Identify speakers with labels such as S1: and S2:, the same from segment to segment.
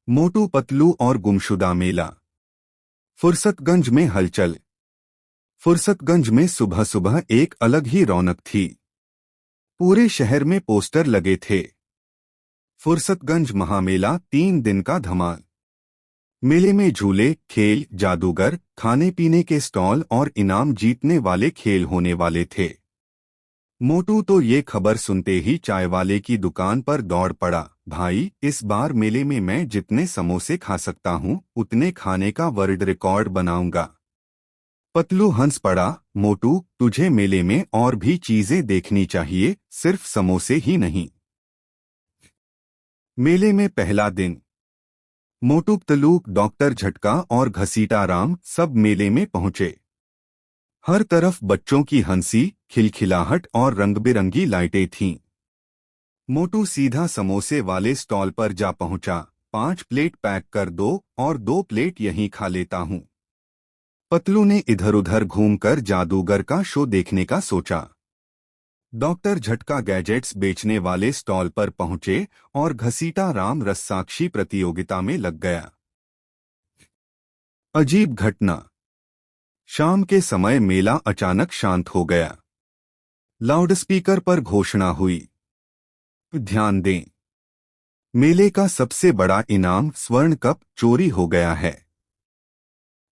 S1: मोटू पतलू और गुमशुदा मेला। फुरसतगंज में हलचल। फुरसतगंज में सुबह सुबह एक अलग ही रौनक थी। पूरे शहर में पोस्टर लगे थे। फुरसतगंज महामेला 3 दिन का धमाल। मेले में झूले, खेल, जादूगर, खाने पीने के स्टॉल और इनाम जीतने वाले खेल होने वाले थे। मोटू तो ये खबर सुनते ही चाय वाले की दुकान पर दौड़ पड़ा। भाई, इस बार मेले में मैं जितने समोसे खा सकता हूँ उतने खाने का वर्ल्ड रिकॉर्ड बनाऊंगा। पतलू हंस पड़ा। मोटू, तुझे मेले में और भी चीजें देखनी चाहिए, सिर्फ समोसे ही नहीं। मेले में पहला दिन। मोटू पतलू, डॉक्टर झटका और घसीटा राम सब मेले में पहुंचे। हर तरफ बच्चों की हंसी, खिलखिलाहट और रंग-बिरंगी लाइटें थीं। मोटू सीधा समोसे वाले स्टॉल पर जा पहुंचा। 5 प्लेट पैक कर दो और 2 प्लेट यहीं खा लेता हूं। पतलू ने इधर-उधर घूमकर जादूगर का शो देखने का सोचा। डॉक्टर झटका गैजेट्स बेचने वाले स्टॉल पर पहुंचे और घसीटा राम रस्साकशी प्रतियोगिता में लग गया। अजीब घटना। शाम के समय मेला अचानक शांत हो गया। लाउडस्पीकर पर घोषणा हुई, ध्यान दें, मेले का सबसे बड़ा इनाम स्वर्ण कप चोरी हो गया है।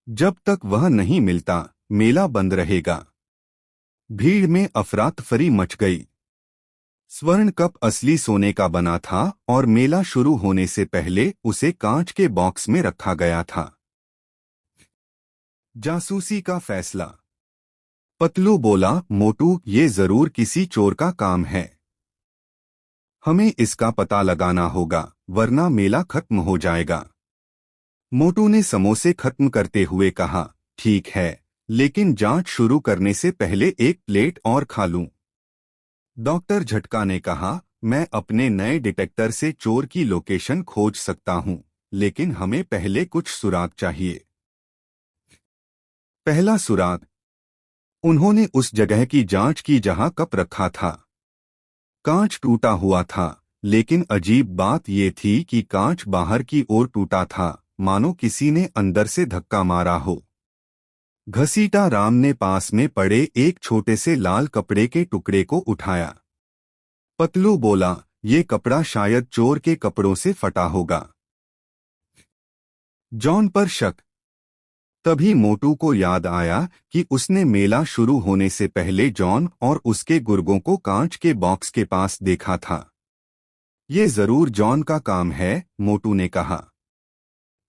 S1: जब तक वह नहीं मिलता, मेला बंद रहेगा। भीड़ में अफरा-तफरी मच गई। स्वर्ण कप असली सोने का बना था और मेला शुरू होने से पहले उसे कांच के बॉक्स में रखा गया था। जासूसी का फैसला। पतलू बोला, मोटू, ये जरूर किसी चोर का काम है। हमें इसका पता लगाना होगा, वरना मेला खत्म हो जाएगा। मोटू ने समोसे खत्म करते हुए कहा, ठीक है, लेकिन जांच शुरू करने से पहले एक प्लेट और खा लूं। डॉक्टर झटका ने कहा, मैं अपने नए डिटेक्टर से चोर की लोकेशन खोज सकता हूं, लेकिन हमें पहले कुछ सुराग चाहिए। पहला सुराग। उन्होंने उस जगह की जांच की जहां कप रखा था। कांच टूटा हुआ था, लेकिन अजीब बात यह थी कि कांच बाहर की ओर टूटा था, मानो किसी ने अंदर से धक्का मारा हो। घसीटा राम ने पास में पड़े एक छोटे से लाल कपड़े के टुकड़े को उठाया। पतलू बोला, ये कपड़ा शायद चोर के कपड़ों से फटा होगा। जॉन पर शक। तभी मोटू को याद आया कि उसने मेला शुरू होने से पहले जॉन और उसके गुर्गों को कांच के बॉक्स के पास देखा था। ये जरूर जॉन का काम है, मोटू ने कहा।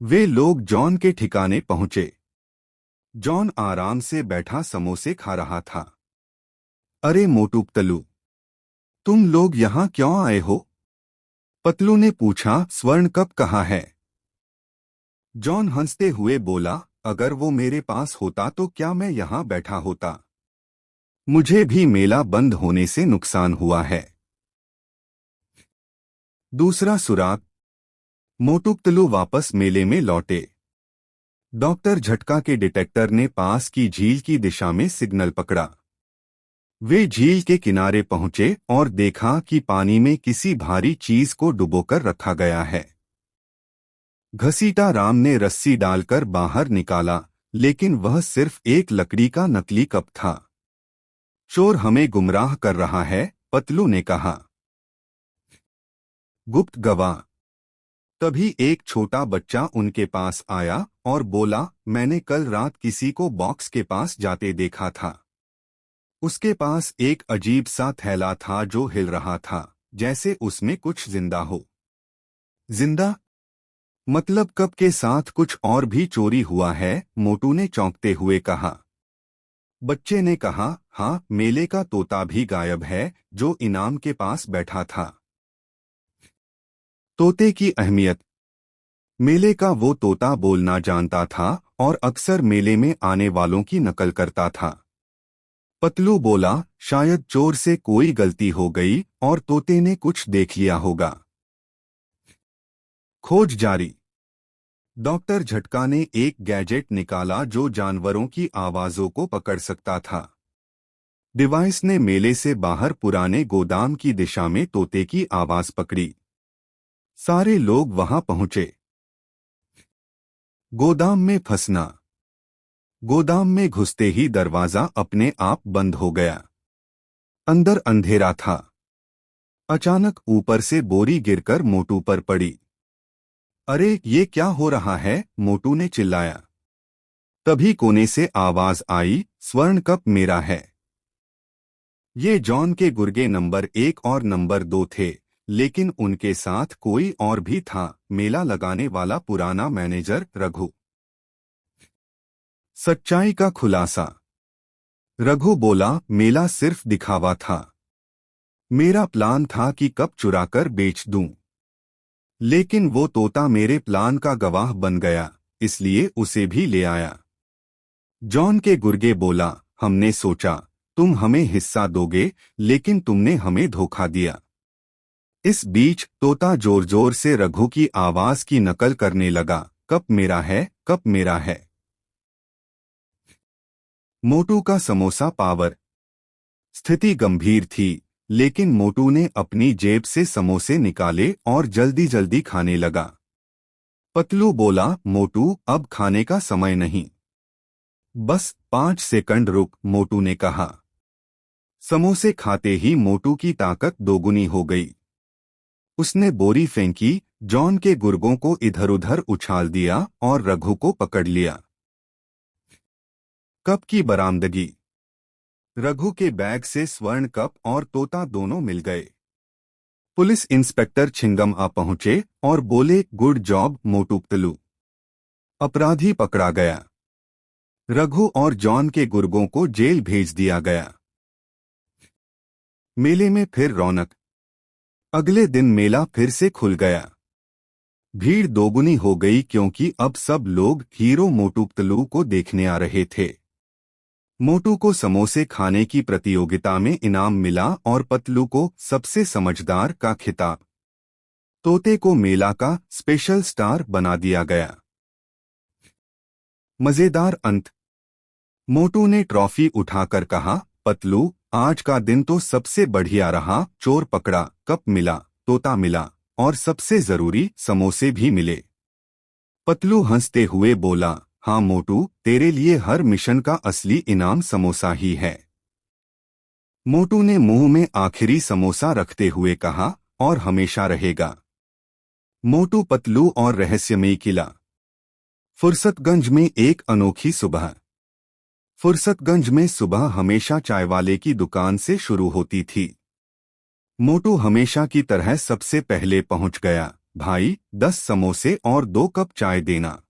S1: वे लोग जॉन के ठिकाने पहुंचे। जॉन आराम से बैठा समोसे खा रहा था। अरे मोटू पतलू, तुम लोग यहाँ क्यों आए हो? पतलू ने पूछा, स्वर्ण कप कहाँ है? जॉन हंसते हुए बोला, अगर वो मेरे पास होता तो क्या मैं यहाँ बैठा होता? मुझे भी मेला बंद होने से नुकसान हुआ है। दूसरा सुराग। मोटू पतलू वापस मेले में लौटे। डॉक्टर झटका के डिटेक्टर ने पास की झील की दिशा में सिग्नल पकड़ा। वे झील के किनारे पहुंचे और देखा कि पानी में किसी भारी चीज को डुबोकर रखा गया है। घसीटा राम ने रस्सी डालकर बाहर निकाला, लेकिन वह सिर्फ एक लकड़ी का नकली कप था। चोर हमें गुमराह कर रहा है, पतलू ने कहा। गुप्त गवाह। तभी एक छोटा बच्चा उनके पास आया और बोला, मैंने कल रात किसी को बॉक्स के पास जाते देखा था। उसके पास एक अजीब सा थैला था जो हिल रहा था, जैसे उसमें कुछ जिंदा हो। जिंदा? मतलब कप के साथ कुछ और भी चोरी हुआ है? मोटू ने चौंकते हुए कहा। बच्चे ने कहा, हाँ, मेले का तोता भी गायब है, जो इनाम के पास बैठा था। तोते की अहमियत। मेले का वो तोता बोलना जानता था और अक्सर मेले में आने वालों की नकल करता था। पतलू बोला, शायद चोर से कोई गलती हो गई और तोते ने कुछ देख लिया होगा। खोज जारी। डॉक्टर झटका ने एक गैजेट निकाला जो जानवरों की आवाजों को पकड़ सकता था। डिवाइस ने मेले से बाहर पुराने गोदाम की दिशा में तोते की आवाज पकड़ी। सारे लोग वहां पहुंचे। गोदाम में फंसना। गोदाम में घुसते ही दरवाजा अपने आप बंद हो गया। अंदर अंधेरा था। अचानक ऊपर से बोरी गिरकर मोटू पर पड़ी। अरे ये क्या हो रहा है, मोटू ने चिल्लाया। तभी कोने से आवाज आई, स्वर्ण कप मेरा है। ये जॉन के गुर्गे नंबर 1 और नंबर 2 थे, लेकिन उनके साथ कोई और भी था, मेला लगाने वाला पुराना मैनेजर रघु। सच्चाई का खुलासा। रघु बोला, मेला सिर्फ दिखावा था। मेरा प्लान था कि कप चुराकर बेच दूं। लेकिन वो तोता मेरे प्लान का गवाह बन गया, इसलिए उसे भी ले आया। जॉन के गुर्गे बोला, हमने सोचा तुम हमें हिस्सा दोगे, लेकिन तुमने हमें धोखा दिया। इस बीच तोता जोर जोर से रघु की आवाज की नकल करने लगा, कप मेरा है, कप मेरा है। मोटू का समोसा पावर। स्थिति गंभीर थी, लेकिन मोटू ने अपनी जेब से समोसे निकाले और जल्दी जल्दी खाने लगा। पतलू बोला, मोटू अब खाने का समय नहीं। बस 5 सेकंड रुक, मोटू ने कहा। समोसे खाते ही मोटू की ताकत दोगुनी हो गई। उसने बोरी फेंकी, जॉन के गुर्गों को इधर उधर उछाल दिया और रघु को पकड़ लिया। कप की बरामदगी। रघु के बैग से स्वर्ण कप और तोता दोनों मिल गए। पुलिस इंस्पेक्टर छिंगम आ पहुंचे और बोले, गुड जॉब मोटू पतलू। अपराधी पकड़ा गया। रघु और जॉन के गुर्गों को जेल भेज दिया गया। मेले में फिर रौनक। अगले दिन मेला फिर से खुल गया। भीड़ दोगुनी हो गई क्योंकि अब सब लोग हीरो मोटू पतलू को देखने आ रहे थे। मोटू को समोसे खाने की प्रतियोगिता में इनाम मिला और पतलू को सबसे समझदार का खिताब। तोते को मेला का स्पेशल स्टार बना दिया गया। मजेदार अंत। मोटू ने ट्रॉफी उठाकर कहा, पतलू आज का दिन तो सबसे बढ़िया रहा, चोर पकड़ा, कप मिला, तोता मिला और सबसे जरूरी समोसे भी मिले। पतलू हंसते हुए बोला, हाँ मोटू, तेरे लिए हर मिशन का असली इनाम समोसा ही है। मोटू ने मुंह में आखिरी समोसा रखते हुए कहा, और हमेशा रहेगा। मोटू पतलू और रहस्यमयी किला। फुर्सतगंज में एक अनोखी सुबह। फुर्सतगंज में सुबह हमेशा चाय वाले की दुकान से शुरू होती थी। मोटू हमेशा की तरह सबसे पहले पहुंच गया। भाई 10 समोसे और 2 कप चाय देना।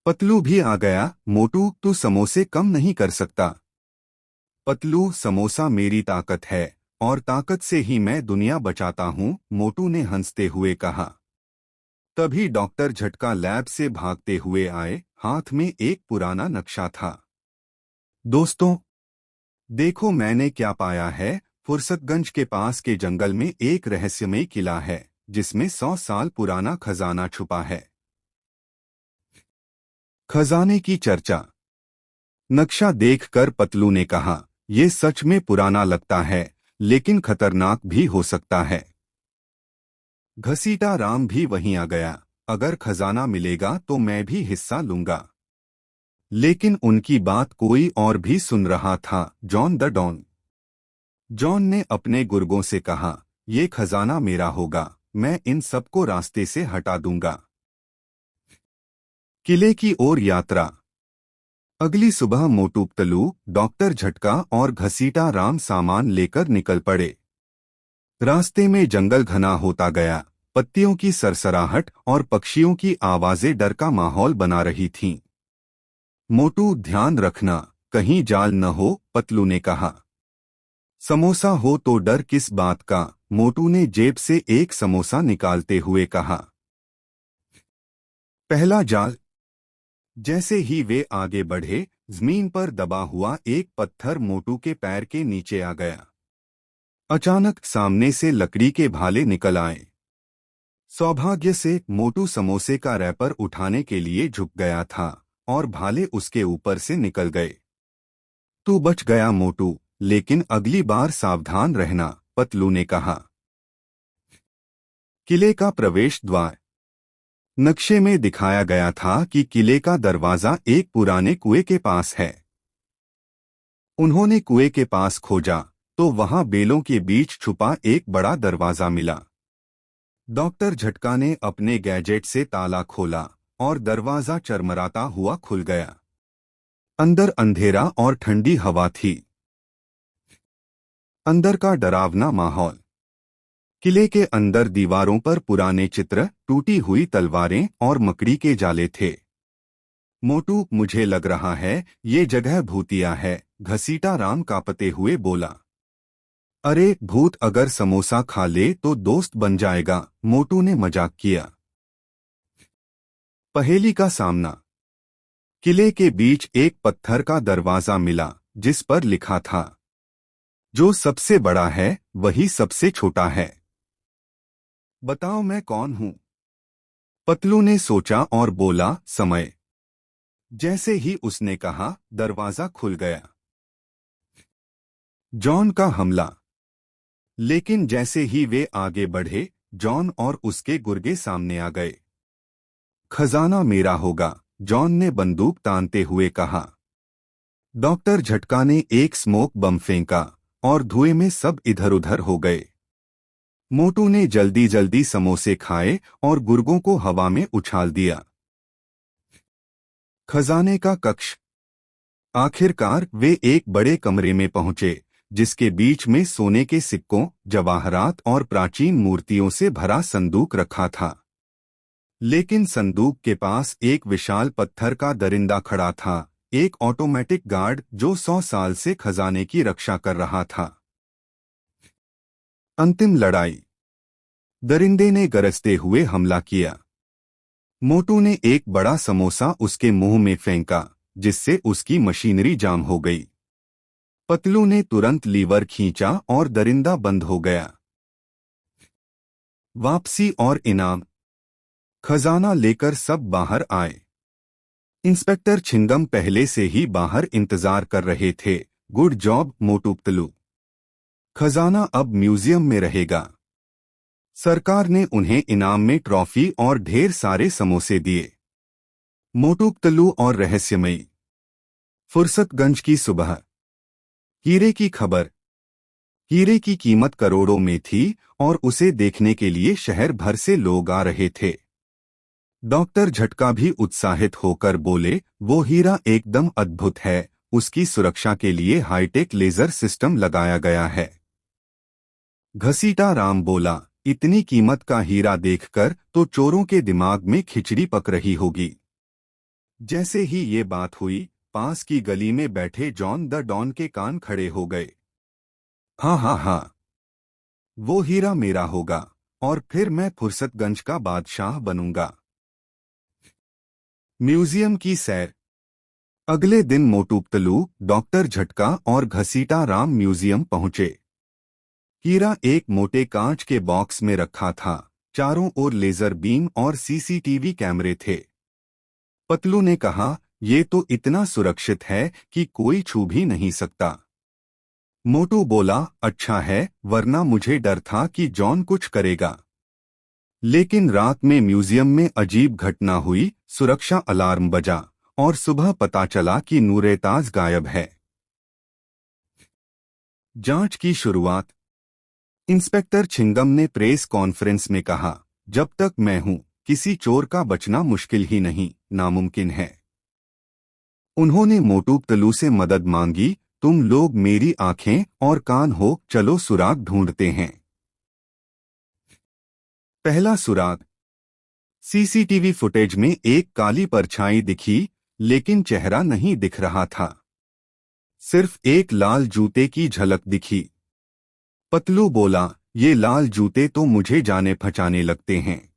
S1: पतलू भी आ गया। मोटू तू समोसे कम नहीं कर सकता। पतलू समोसा मेरी ताकत है और ताकत से ही मैं दुनिया बचाता हूँ, मोटू ने हंसते हुए कहा। तभी डॉक्टर झटका लैब से भागते हुए आए, हाथ में एक पुराना नक्शा था। दोस्तों देखो मैंने क्या पाया है। फुर्सतगंज के पास के जंगल में एक रहस्यमयी किला है जिसमें 100 साल पुराना खजाना छुपा है। खजाने की चर्चा। नक्शा देखकर पतलू ने कहा, ये सच में पुराना लगता है, लेकिन खतरनाक भी हो सकता है। घसीटा राम भी वहीं आ गया। अगर खजाना मिलेगा तो मैं भी हिस्सा लूंगा। लेकिन उनकी बात कोई और भी सुन रहा था, जॉन द डॉन। जॉन ने अपने गुर्गों से कहा, ये खजाना मेरा होगा, मैं इन सबको रास्ते से हटा दूंगा। किले की ओर यात्रा। अगली सुबह मोटू पतलू, डॉक्टर झटका और घसीटा राम सामान लेकर निकल पड़े। रास्ते में जंगल घना होता गया। पत्तियों की सरसराहट और पक्षियों की आवाजें डर का माहौल बना रही थीं। मोटू ध्यान रखना, कहीं जाल न हो, पतलू ने कहा। समोसा हो तो डर किस बात का, मोटू ने जेब से एक समोसा निकालते हुए कहा। पहला जाल। जैसे ही वे आगे बढ़े, जमीन पर दबा हुआ एक पत्थर मोटू के पैर के नीचे आ गया। अचानक सामने से लकड़ी के भाले निकल आए। सौभाग्य से मोटू समोसे का रैपर उठाने के लिए झुक गया था और भाले उसके ऊपर से निकल गए। तू बच गया मोटू, लेकिन अगली बार सावधान रहना, पतलू ने कहा। किले का प्रवेश द्वार। नक्शे में दिखाया गया था कि किले का दरवाजा एक पुराने कुएं के पास है। उन्होंने कुएं के पास खोजा तो वहां बेलों के बीच छुपा एक बड़ा दरवाजा मिला। डॉक्टर झटका ने अपने गैजेट से ताला खोला और दरवाजा चरमराता हुआ खुल गया। अंदर अंधेरा और ठंडी हवा थी। अंदर का डरावना माहौल। किले के अंदर दीवारों पर पुराने चित्र, टूटी हुई तलवारें और मकड़ी के जाले थे। मोटू, मुझे लग रहा है ये जगह भूतिया है, घसीटा राम कांपते हुए बोला। अरे भूत अगर समोसा खा ले तो दोस्त बन जाएगा, मोटू ने मजाक किया। पहेली का सामना। किले के बीच एक पत्थर का दरवाजा मिला जिस पर लिखा था, जो सबसे बड़ा है वही सबसे छोटा है। बताओ मैं कौन हूं? पतलू ने सोचा और बोला, समय। जैसे ही उसने कहा, दरवाजा खुल गया। जॉन का हमला। लेकिन जैसे ही वे आगे बढ़े, जॉन और उसके गुर्गे सामने आ गए। खजाना मेरा होगा, जॉन ने बंदूक तानते हुए कहा। डॉक्टर झटका ने एक स्मोक बम फेंका और धुएं में सब इधर उधर हो गए। मोटू ने जल्दी जल्दी समोसे खाए और गुर्गों को हवा में उछाल दिया। खजाने का कक्ष। आखिरकार वे एक बड़े कमरे में पहुंचे जिसके बीच में सोने के सिक्कों, जवाहरात और प्राचीन मूर्तियों से भरा संदूक रखा था। लेकिन संदूक के पास एक विशाल पत्थर का दरिंदा खड़ा था, एक ऑटोमेटिक गार्ड जो 100 साल से खजाने की रक्षा कर रहा था। अंतिम लड़ाई। दरिंदे ने गरजते हुए हमला किया। मोटू ने एक बड़ा समोसा उसके मुंह में फेंका जिससे उसकी मशीनरी जाम हो गई। पतलू ने तुरंत लीवर खींचा और दरिंदा बंद हो गया। वापसी और इनाम। खजाना लेकर सब बाहर आए। इंस्पेक्टर छिंगम पहले से ही बाहर इंतजार कर रहे थे। Good job Motu Patlu. खजाना अब म्यूजियम में रहेगा। सरकार ने उन्हें इनाम में ट्रॉफी और ढेर सारे समोसे दिए। मोटू पतलू और रहस्यमयी। फुर्सतगंज की सुबह। हीरे की खबर। हीरे की कीमत करोड़ों में थी और उसे देखने के लिए शहर भर से लोग आ रहे थे। डॉक्टर झटका भी उत्साहित होकर बोले, वो हीरा एकदम अद्भुत है, उसकी सुरक्षा के लिए हाईटेक लेजर सिस्टम लगाया गया है। घसीटा राम बोला, इतनी कीमत का हीरा देखकर तो चोरों के दिमाग में खिचड़ी पक रही होगी। जैसे ही ये बात हुई, पास की गली में बैठे जॉन द डॉन के कान खड़े हो गए। हाँ हाँ हाँ, वो हीरा मेरा होगा और फिर मैं फुर्सतगंज का बादशाह बनूंगा। म्यूजियम की सैर। अगले दिन मोटू पतलू, डॉक्टर झटका और घसीटा राम म्यूजियम पहुंचे। हीरा एक मोटे कांच के बॉक्स में रखा था, चारों ओर लेजर बीम और सीसीटीवी कैमरे थे। पतलू ने कहा, ये तो इतना सुरक्षित है कि कोई छू भी नहीं सकता। मोटू बोला, अच्छा है, वरना मुझे डर था कि जॉन कुछ करेगा। लेकिन रात में म्यूजियम में अजीब घटना हुई, सुरक्षा अलार्म बजा और सुबह पता चला कि नूर-ए-ताज गायब है। जांच की शुरुआत। इंस्पेक्टर छिंगम ने प्रेस कॉन्फ्रेंस में कहा, जब तक मैं हूं, किसी चोर का बचना मुश्किल ही नहीं, नामुमकिन है। उन्होंने मोटू पतलू से मदद मांगी, तुम लोग मेरी आंखें और कान हो, चलो सुराग ढूंढते हैं। पहला सुराग। सीसीटीवी फुटेज में एक काली परछाई दिखी, लेकिन चेहरा नहीं दिख रहा था। सिर्फ एक लाल जूते की झलक दिखी। पतलू बोला, ये लाल जूते तो मुझे जाने पहचाने लगते हैं।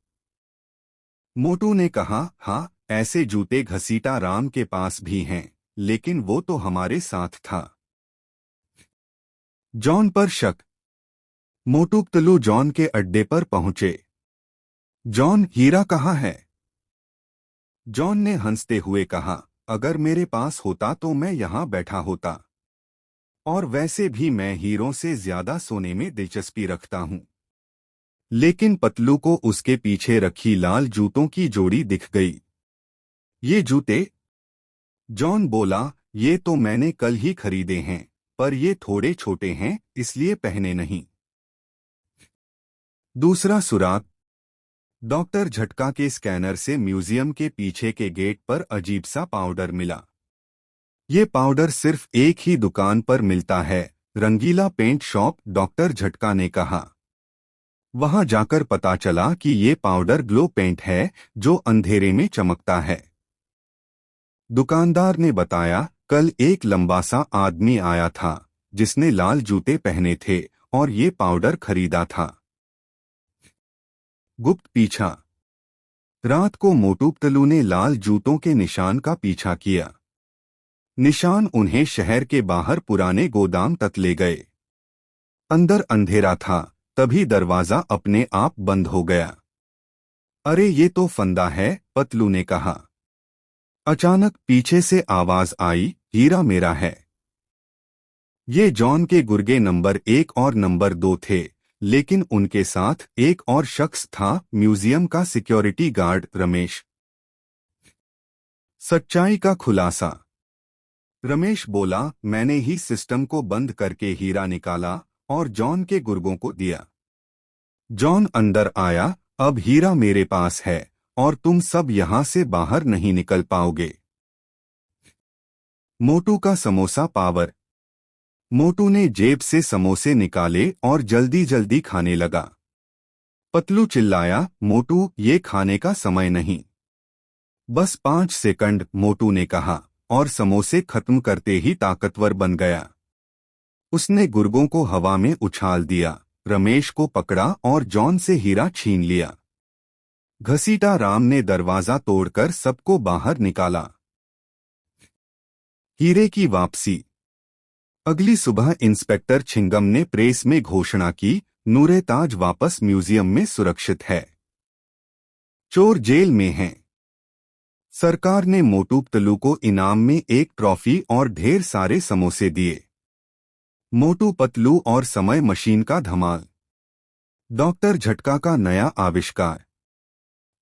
S1: मोटू ने कहा, हाँ, ऐसे जूते घसीटा राम के पास भी हैं, लेकिन वो तो हमारे साथ था। जॉन पर शक। मोटू पतलू जॉन के अड्डे पर पहुंचे। जॉन, हीरा कहाँ है? जॉन ने हंसते हुए कहा, अगर मेरे पास होता तो मैं यहां बैठा होता। और वैसे भी मैं हीरों से ज्यादा सोने में दिलचस्पी रखता हूं। लेकिन पतलू को उसके पीछे रखी लाल जूतों की जोड़ी दिख गई। ये जूते? जॉन बोला, ये तो मैंने कल ही खरीदे हैं, पर ये थोड़े छोटे हैं इसलिए पहने नहीं। दूसरा सुराग। डॉक्टर झटका के स्कैनर से म्यूजियम के पीछे के गेट पर अजीब सा पाउडर मिला। ये पाउडर सिर्फ एक ही दुकान पर मिलता है, रंगीला पेंट शॉप, डॉक्टर झटका ने कहा। वहां जाकर पता चला कि ये पाउडर ग्लो पेंट है जो अंधेरे में चमकता है। दुकानदार ने बताया, कल एक लंबा सा आदमी आया था जिसने लाल जूते पहने थे और ये पाउडर खरीदा था। गुप्त पीछा। रात को मोटू पतलू ने लाल जूतों के निशान का पीछा किया। निशान उन्हें शहर के बाहर पुराने गोदाम तक ले गए। अंदर अंधेरा था, तभी दरवाजा अपने आप बंद हो गया। अरे ये तो फंदा है, पतलू ने कहा। अचानक पीछे से आवाज आई, हीरा मेरा है। ये जॉन के गुर्गे नंबर 1 और नंबर 2 थे, लेकिन उनके साथ एक और शख्स था, म्यूजियम का सिक्योरिटी गार्ड रमेश। सच्चाई का खुलासा। रमेश बोला, मैंने ही सिस्टम को बंद करके हीरा निकाला और जॉन के गुर्गों को दिया। जॉन अंदर आया, अब हीरा मेरे पास है और तुम सब यहां से बाहर नहीं निकल पाओगे। मोटू का समोसा पावर। मोटू ने जेब से समोसे निकाले और जल्दी जल्दी खाने लगा। पतलू चिल्लाया, मोटू ये खाने का समय नहीं। बस 5 सेकंड, मोटू ने कहा और समोसे खत्म करते ही ताकतवर बन गया। उसने गुर्गों को हवा में उछाल दिया, रमेश को पकड़ा और जॉन से हीरा छीन लिया। घसीटा राम ने दरवाजा तोड़कर सबको बाहर निकाला। हीरे की वापसी। अगली सुबह इंस्पेक्टर छिंगम ने प्रेस में घोषणा की, नूरे ताज वापस म्यूजियम में सुरक्षित है। चोर जेल में हैं। सरकार ने मोटू पतलू को इनाम में एक ट्रॉफी और ढेर सारे समोसे दिए। मोटू पतलू और समय मशीन का धमाल। डॉक्टर झटका का नया आविष्कार।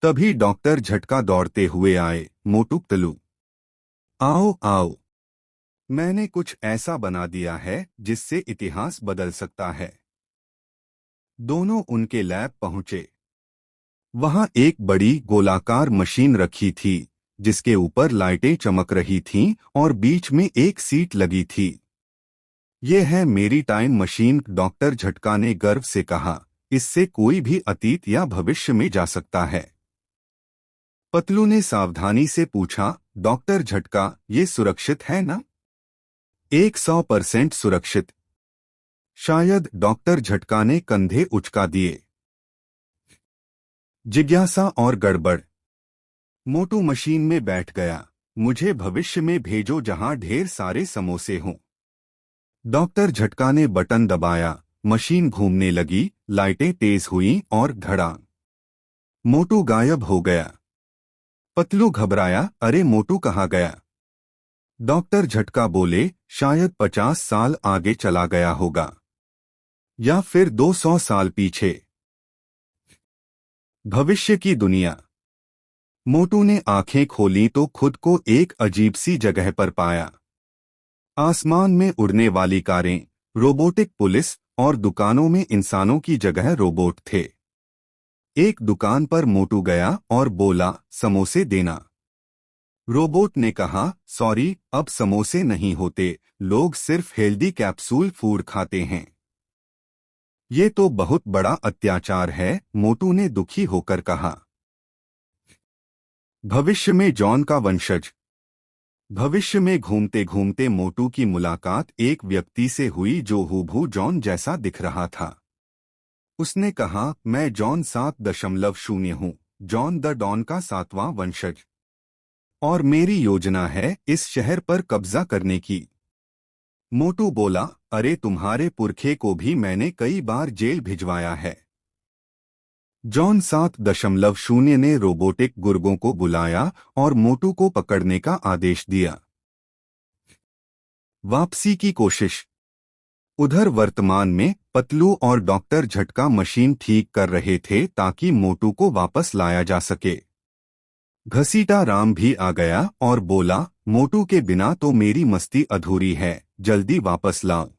S1: तभी डॉक्टर झटका दौड़ते हुए आए, मोटू पतलू आओ आओ, मैंने कुछ ऐसा बना दिया है जिससे इतिहास बदल सकता है। दोनों उनके लैब पहुंचे। वहां एक बड़ी गोलाकार मशीन रखी थी जिसके ऊपर लाइटें चमक रही थीं और बीच में एक सीट लगी थी। ये है मेरी टाइम मशीन, डॉक्टर झटका ने गर्व से कहा। इससे कोई भी अतीत या भविष्य में जा सकता है। पतलू ने सावधानी से पूछा, डॉक्टर झटका ये सुरक्षित है ना? 100% सुरक्षित। शायद, डॉक्टर झटका ने कंधे उचका दिए। जिज्ञासा और गड़बड़। मोटू मशीन में बैठ गया, मुझे भविष्य में भेजो जहां ढेर सारे समोसे हों। डॉक्टर झटका ने बटन दबाया, मशीन घूमने लगी, लाइटें तेज हुईं और धड़ाम, मोटू गायब हो गया। पतलू घबराया, अरे मोटू कहाँ गया? डॉक्टर झटका बोले, शायद 50 साल आगे चला गया होगा या फिर 200 साल पीछे। भविष्य की दुनिया। मोटू ने आंखें खोली तो खुद को एक अजीब सी जगह पर पाया। आसमान में उड़ने वाली कारें, रोबोटिक पुलिस और दुकानों में इंसानों की जगह रोबोट थे। एक दुकान पर मोटू गया और बोला, समोसे देना। रोबोट ने कहा, सॉरी, अब समोसे नहीं होते, लोग सिर्फ हेल्दी कैप्सूल फूड खाते हैं। ये तो बहुत बड़ा अत्याचार है, मोटू ने दुखी होकर कहा। भविष्य में जॉन का वंशज। भविष्य में घूमते घूमते मोटू की मुलाकात एक व्यक्ति से हुई जो हूबहू जॉन जैसा दिख रहा था। उसने कहा, मैं जॉन 7.0 हूँ, जॉन द डॉन का 7वां वंशज, और मेरी योजना है इस शहर पर कब्जा करने की। मोटू बोला, अरे तुम्हारे पुरखे को भी मैंने कई बार जेल भिजवाया है। जॉन 7.0 ने रोबोटिक गुर्गों को बुलाया और मोटू को पकड़ने का आदेश दिया। वापसी की कोशिश। उधर वर्तमान में पतलू और डॉक्टर झटका मशीन ठीक कर रहे थे ताकि मोटू को वापस लाया जा सके। घसीटा राम भी आ गया और बोला, मोटू के बिना तो मेरी मस्ती अधूरी है, जल्दी वापस लाओ।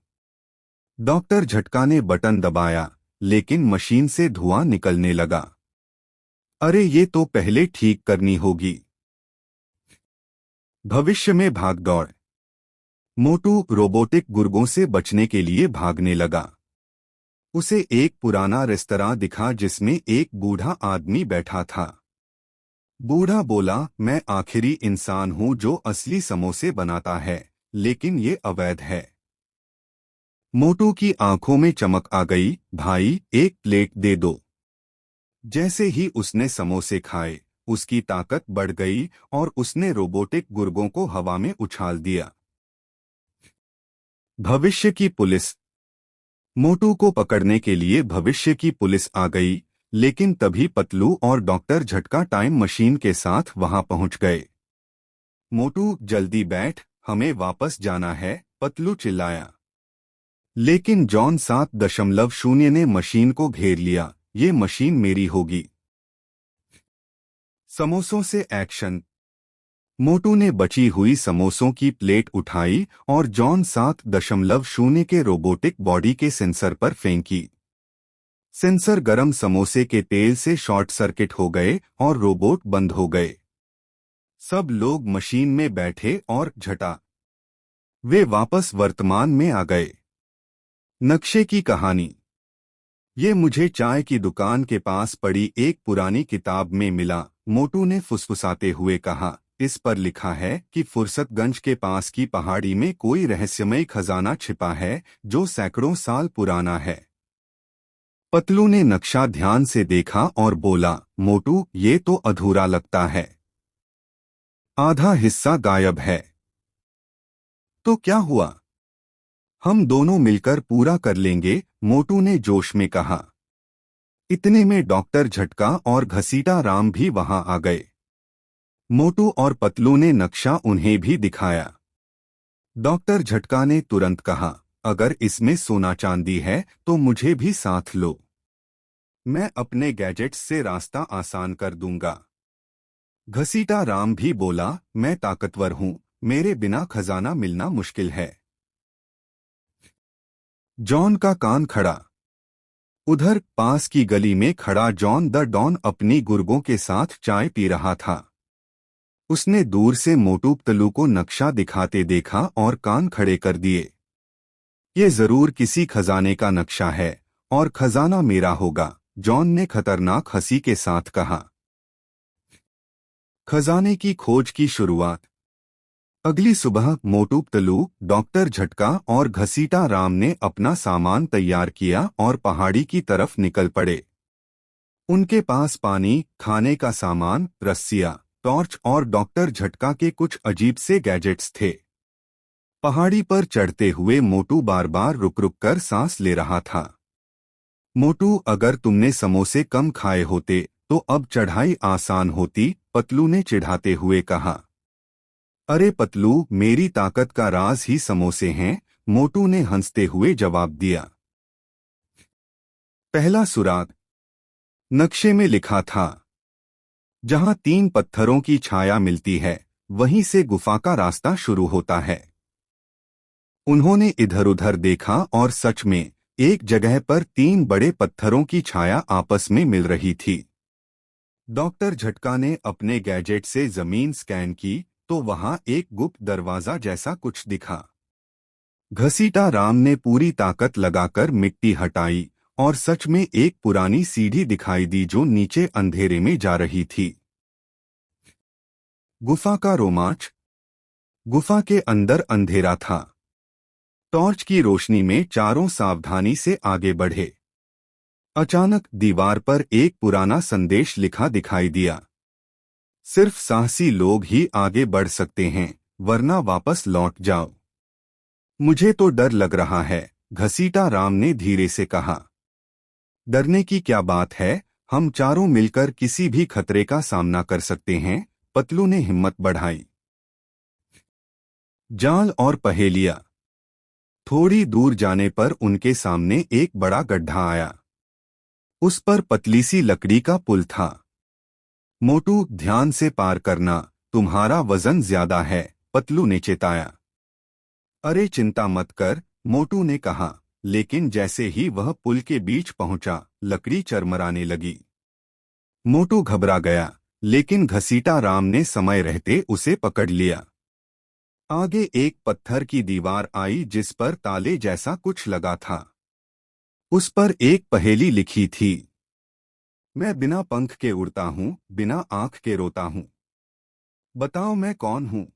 S1: डॉक्टर झटका ने बटन दबाया, लेकिन मशीन से धुआं निकलने लगा। अरे ये तो पहले ठीक करनी होगी। भविष्य में भागदौड़। मोटू रोबोटिक गुर्गों से बचने के लिए भागने लगा। उसे एक पुराना रेस्तरां दिखा जिसमें एक बूढ़ा आदमी बैठा था। बूढ़ा बोला, मैं आखिरी इंसान हूं जो असली समोसे बनाता है, लेकिन ये अवैध है। मोटू की आंखों में चमक आ गई। भाई, एक प्लेट दे दो। जैसे ही उसने समोसे खाए, उसकी ताकत बढ़ गई और उसने रोबोटिक गुर्गों को हवा में उछाल दिया। भविष्य की पुलिस। मोटू को पकड़ने के लिए भविष्य की पुलिस आ गई, लेकिन तभी पतलू और डॉक्टर झटका टाइम मशीन के साथ वहां पहुंच गए। मोटू, जल्दी बैठ, हमें वापस जाना है, पतलू चिल्लाया। लेकिन जॉन 7.0 ने मशीन को घेर लिया। ये मशीन मेरी होगी। समोसों से एक्शन। मोटू ने बची हुई समोसों की प्लेट उठाई और जॉन 7.0 के रोबोटिक बॉडी के सेंसर पर फेंकी। सेंसर गरम समोसे के तेल से शॉर्ट सर्किट हो गए और रोबोट बंद हो गए। सब लोग मशीन में बैठे और झटा। वे वापस वर्तमान में आ गए। नक्शे की कहानी। ये मुझे चाय की दुकान के पास पड़ी एक पुरानी किताब में मिला, मोटू ने फुसफुसाते हुए कहा। इस पर लिखा है कि फुर्सतगंज के पास की पहाड़ी में कोई रहस्यमय खजाना छिपा है जो सैकड़ों साल पुराना है। पतलू ने नक्शा ध्यान से देखा और बोला, मोटू, ये तो अधूरा लगता है। आधा हिस्सा गायब है। तो क्या हुआ? हम दोनों मिलकर पूरा कर लेंगे, मोटू ने जोश में कहा। इतने में डॉक्टर झटका और घसीटा राम भी वहां आ गए। मोटू और पतलू ने नक्शा उन्हें भी दिखाया। डॉक्टर झटका ने तुरंत कहा, अगर इसमें सोना चांदी है तो मुझे भी साथ लो। मैं अपने गैजेट्स से रास्ता आसान कर दूंगा। घसीटा राम भी बोला, मैं ताकतवर हूं, मेरे बिना खजाना मिलना मुश्किल है। जॉन का कान खड़ा। उधर पास की गली में खड़ा जॉन द डॉन अपनी गुर्गों के साथ चाय पी रहा था। उसने दूर से मोटू पतलू को नक्शा दिखाते देखा और कान खड़े कर दिए। ये जरूर किसी खजाने का नक्शा है और खजाना मेरा होगा, जॉन ने खतरनाक हंसी के साथ कहा। खजाने की खोज की शुरुआत। अगली सुबह मोटू पतलू, डॉक्टर झटका और घसीटा राम ने अपना सामान तैयार किया और पहाड़ी की तरफ निकल पड़े। उनके पास पानी, खाने का सामान, रस्सियां, टॉर्च और डॉक्टर झटका के कुछ अजीब से गैजेट्स थे। पहाड़ी पर चढ़ते हुए मोटू बार बार रुक रुक कर सांस ले रहा था। मोटू, अगर तुमने समोसे कम खाए होते तो अब चढ़ाई आसान होती, पतलू ने चिढ़ाते हुए कहा। अरे पतलू, मेरी ताकत का राज ही समोसे हैं, मोटू ने हंसते हुए जवाब दिया। पहला सुराग। नक्शे में लिखा था, जहां 3 पत्थरों की छाया मिलती है, वहीं से गुफा का रास्ता शुरू होता है। उन्होंने इधर-उधर देखा और सच में एक जगह पर 3 बड़े पत्थरों की छाया आपस में मिल रही थी। डॉक्टर झटका ने अपने गैजेट से जमीन स्कैन की तो वहां एक गुप्त दरवाजा जैसा कुछ दिखा। घसीटा राम ने पूरी ताकत लगाकर मिट्टी हटाई और सच में एक पुरानी सीढ़ी दिखाई दी जो नीचे अंधेरे में जा रही थी। गुफा का रोमांच। गुफा के अंदर अंधेरा था। टॉर्च की रोशनी में चारों सावधानी से आगे बढ़े। अचानक दीवार पर एक पुराना संदेश लिखा दिखाई दिया। सिर्फ साहसी लोग ही आगे बढ़ सकते हैं, वरना वापस लौट जाओ। मुझे तो डर लग रहा है, घसीटा राम ने धीरे से कहा। डरने की क्या बात है, हम चारों मिलकर किसी भी खतरे का सामना कर सकते हैं, पतलू ने हिम्मत बढ़ाई। जाल और पहेलियां। थोड़ी दूर जाने पर उनके सामने एक बड़ा गड्ढा आया। उस पर पतली सी लकड़ी का पुल था। मोटू, ध्यान से पार करना, तुम्हारा वजन ज्यादा है, पतलू ने चेताया। अरे चिंता मत कर, मोटू ने कहा, लेकिन जैसे ही वह पुल के बीच पहुंचा, लकड़ी चरमराने लगी। मोटू घबरा गया, लेकिन घसीटा राम ने समय रहते उसे पकड़ लिया। आगे एक पत्थर की दीवार आई जिस पर ताले जैसा कुछ लगा था। उस पर एक पहेली लिखी थी। मैं बिना पंख के उड़ता हूँ, बिना आंख के रोता हूँ। बताओ मैं कौन हूँ?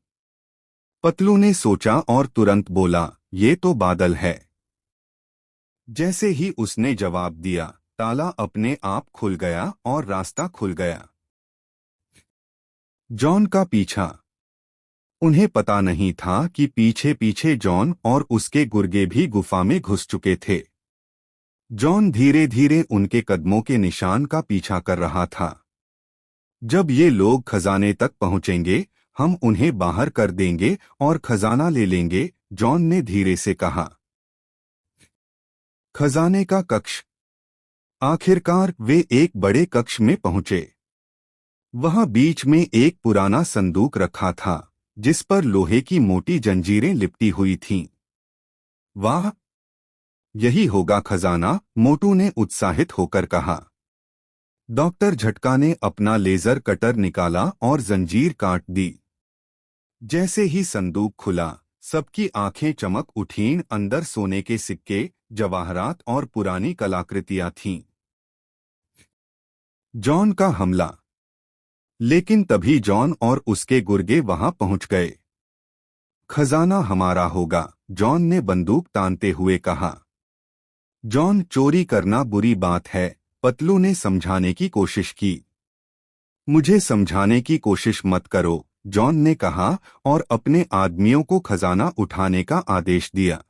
S1: पतलू ने सोचा और तुरंत बोला, ये तो बादल है। जैसे ही उसने जवाब दिया, ताला अपने आप खुल गया और रास्ता खुल गया। जॉन का पीछा। उन्हें पता नहीं था कि पीछे पीछे जॉन और उसके गुर्गे भी गुफा में घुस चुके थे। जॉन धीरे धीरे उनके कदमों के निशान का पीछा कर रहा था। जब ये लोग खजाने तक पहुंचेंगे, हम उन्हें बाहर कर देंगे और खजाना ले लेंगे, जॉन ने धीरे से कहा। खजाने का कक्ष। आखिरकार वे एक बड़े कक्ष में पहुंचे। वहां बीच में एक पुराना संदूक रखा था, जिस पर लोहे की मोटी जंजीरें लिपटी हुई थीं। वाह, यही होगा खजाना, मोटू ने उत्साहित होकर कहा। डॉक्टर झटका ने अपना लेजर कटर निकाला और जंजीर काट दी। जैसे ही संदूक खुला, सबकी आंखें चमक उठीं। अंदर सोने के सिक्के, जवाहरात और पुरानी कलाकृतियां थीं। जॉन का हमला। लेकिन तभी जॉन और उसके गुर्गे वहां पहुंच गए। खजाना हमारा होगा, जॉन ने बंदूक तानते हुए कहा। जॉन, चोरी करना बुरी बात है, पतलू ने समझाने की कोशिश की। मुझे समझाने की कोशिश मत करो, जॉन ने कहा और अपने आदमियों को खजाना उठाने का आदेश दिया।